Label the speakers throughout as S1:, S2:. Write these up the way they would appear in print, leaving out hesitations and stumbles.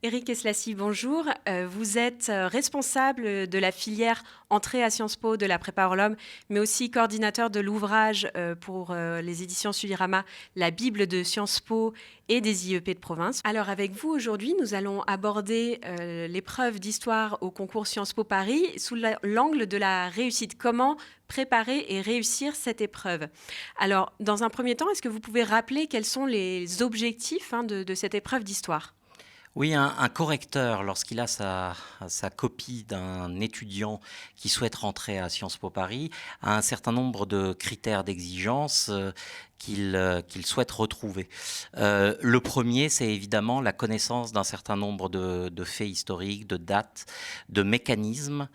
S1: Éric Eslassi, bonjour. Vous êtes responsable de la filière entrée à Sciences Po de la Prépa Orlum, mais aussi coordinateur de l'ouvrage pour les éditions Sulirama, la Bible de Sciences Po et des IEP de province. Alors avec vous aujourd'hui, nous allons aborder l'épreuve d'histoire au concours Sciences Po Paris sous l'angle de la réussite. Comment préparer et réussir cette épreuve? Alors, dans un premier temps, est-ce que vous pouvez rappeler quels sont les objectifs de cette épreuve d'histoire?
S2: Oui, un correcteur, lorsqu'il a sa copie d'un étudiant qui souhaite rentrer à Sciences Po Paris, a un certain nombre de critères d'exigence qu'il souhaite retrouver. Le premier, c'est évidemment la connaissance d'un certain nombre de faits historiques, de dates, de mécanismes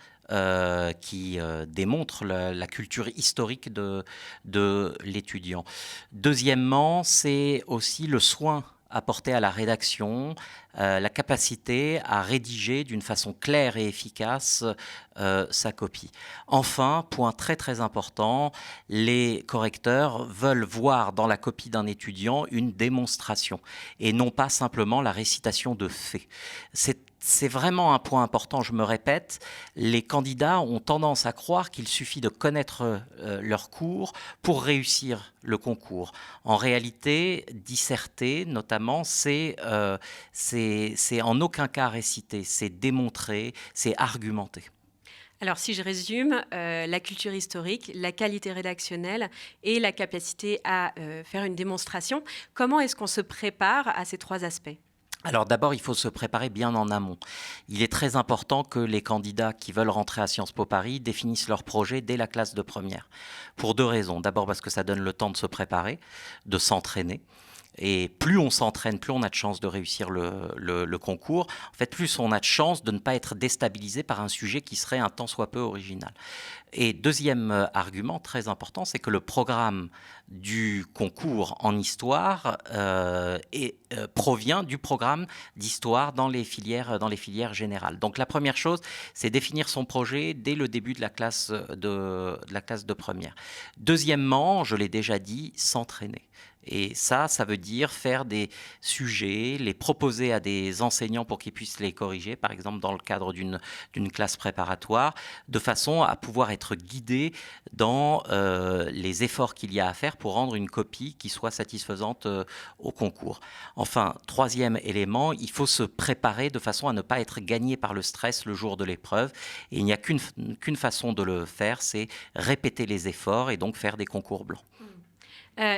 S2: qui démontrent la culture historique de l'étudiant. Deuxièmement, c'est aussi le soin apporté à la rédaction, la capacité à rédiger d'une façon claire et efficace sa copie. Enfin, point très très important, les correcteurs veulent voir dans la copie d'un étudiant une démonstration et non pas simplement la récitation de faits. C'est vraiment un point important, je me répète, les candidats ont tendance à croire qu'il suffit de connaître leur cours pour réussir le concours. En réalité, disserter notamment, c'est en aucun cas réciter, c'est démontrer, c'est argumenter.
S1: Alors, si je résume, la culture historique, la qualité rédactionnelle et la capacité à faire une démonstration. Comment est-ce qu'on se prépare à ces trois aspects?
S2: Alors d'abord, il faut se préparer bien en amont. Il est très important que les candidats qui veulent rentrer à Sciences Po Paris définissent leur projet dès la classe de première. Pour deux raisons. D'abord parce que ça donne le temps de se préparer, de s'entraîner. Et plus on s'entraîne, plus on a de chances de réussir le concours. En fait, plus on a de chances de ne pas être déstabilisé par un sujet qui serait un tant soit peu original. Et deuxième argument très important, c'est que le programme du concours en histoire provient du programme d'histoire dans les filières générales. Donc la première chose, c'est définir son projet dès le début de la classe de première. Deuxièmement, je l'ai déjà dit, s'entraîner. Et ça veut dire faire des sujets, les proposer à des enseignants pour qu'ils puissent les corriger, par exemple dans le cadre d'une classe préparatoire, de façon à pouvoir être guidé dans les efforts qu'il y a à faire pour rendre une copie qui soit satisfaisante au concours. Enfin, troisième élément, il faut se préparer de façon à ne pas être gagné par le stress le jour de l'épreuve. Et il n'y a qu'une façon de le faire, c'est répéter les efforts et donc faire des concours blancs.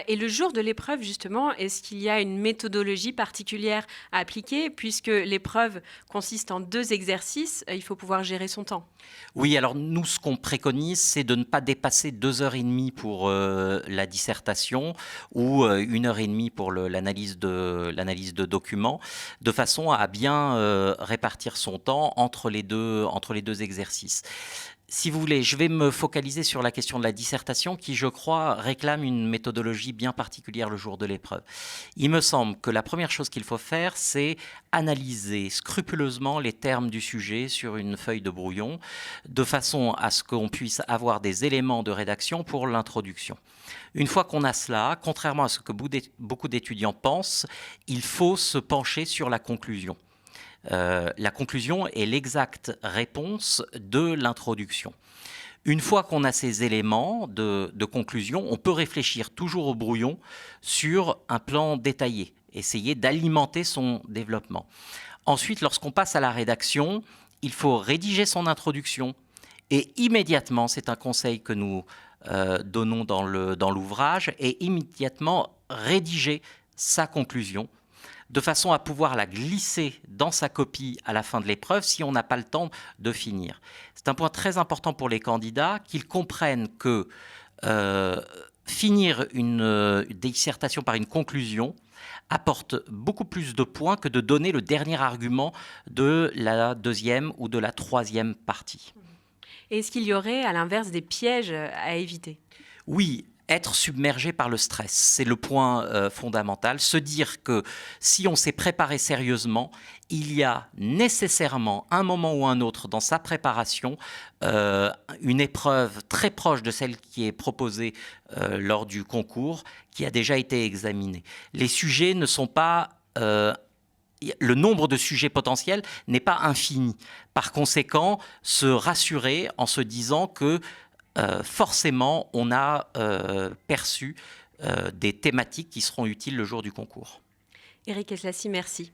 S1: Et le jour de l'épreuve, justement, est-ce qu'il y a une méthodologie particulière à appliquer puisque l'épreuve consiste en 2 exercices, il faut pouvoir gérer son temps?
S2: Oui, alors nous, ce qu'on préconise, c'est de ne pas dépasser 2 heures et demie pour la dissertation ou 1 heure et demie pour l'analyse de documents, de façon à bien répartir son temps entre les deux exercices. Si vous voulez, je vais me focaliser sur la question de la dissertation qui, je crois, réclame une méthodologie bien particulière le jour de l'épreuve. Il me semble que la première chose qu'il faut faire, c'est analyser scrupuleusement les termes du sujet sur une feuille de brouillon, de façon à ce qu'on puisse avoir des éléments de rédaction pour l'introduction. Une fois qu'on a cela, contrairement à ce que beaucoup d'étudiants pensent, il faut se pencher sur la conclusion. La conclusion est l'exacte réponse de l'introduction. Une fois qu'on a ces éléments de conclusion, on peut réfléchir toujours au brouillon sur un plan détaillé, essayer d'alimenter son développement. Ensuite, lorsqu'on passe à la rédaction, il faut rédiger son introduction et immédiatement, c'est un conseil que nous donnons dans l'ouvrage, et immédiatement rédiger sa conclusion de façon à pouvoir la glisser dans sa copie à la fin de l'épreuve si on n'a pas le temps de finir. C'est un point très important pour les candidats qu'ils comprennent que finir une dissertation par une conclusion apporte beaucoup plus de points que de donner le dernier argument de la deuxième ou de la troisième partie.
S1: Et est-ce qu'il y aurait, à l'inverse, des pièges à éviter?
S2: Oui, être submergé par le stress, c'est le point fondamental. Se dire que si on s'est préparé sérieusement, il y a nécessairement un moment ou un autre dans sa préparation une épreuve très proche de celle qui est proposée lors du concours, qui a déjà été examinée. Les sujets ne sont pas le nombre de sujets potentiels n'est pas infini. Par conséquent, se rassurer en se disant que forcément, on a perçu des thématiques qui seront utiles le jour du concours.
S1: Éric Eslassi, merci.